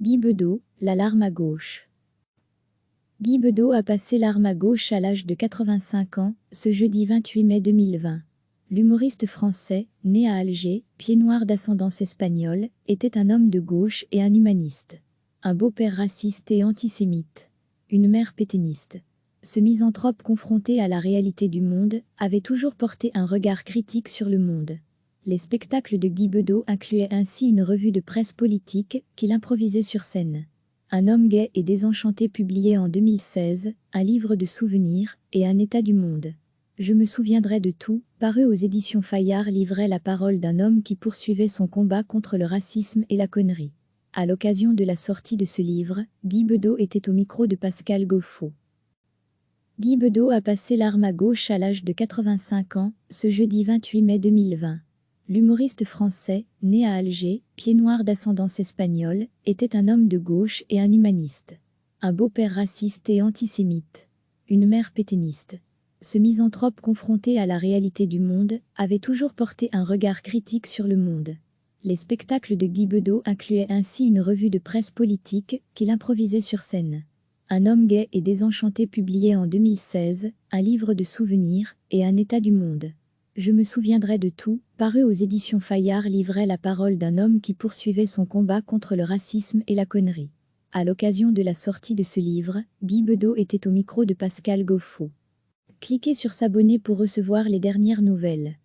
Guy Bedos, la larme à gauche. Guy Bedos a passé l'arme à gauche à l'âge de 85 ans, ce jeudi 28 mai 2020. L'humoriste français, né à Alger, pied noir d'ascendance espagnole, était un homme de gauche et un humaniste. Un beau-père raciste et antisémite. Une mère pétainiste. Ce misanthrope confronté à la réalité du monde avait toujours porté un regard critique sur le monde. Les spectacles de Guy Bedos incluaient ainsi une revue de presse politique qu'il improvisait sur scène. Un homme gai et désenchanté publié en 2016, un livre de souvenirs et un état du monde. Je me souviendrai de tout, paru aux éditions Fayard, livrait la parole d'un homme qui poursuivait son combat contre le racisme et la connerie. À l'occasion de la sortie de ce livre, Guy Bedos était au micro de Pascal Gauffo. Guy Bedos a passé l'arme à gauche à l'âge de 85 ans, ce jeudi 28 mai 2020. L'humoriste français, né à Alger, pied noir d'ascendance espagnole, était un homme de gauche et un humaniste. Un beau-père raciste et antisémite. Une mère pétainiste. Ce misanthrope confronté à la réalité du monde avait toujours porté un regard critique sur le monde. Les spectacles de Guy Bedos incluaient ainsi une revue de presse politique qu'il improvisait sur scène. Un homme gai et désenchanté publié en 2016, un livre de souvenirs et un état du monde. Je me souviendrai de tout, paru aux éditions Fayard, livrait la parole d'un homme qui poursuivait son combat contre le racisme et la connerie. À l'occasion de la sortie de ce livre, Guy Bedos était au micro de Pascal Gauffo. Cliquez sur s'abonner pour recevoir les dernières nouvelles.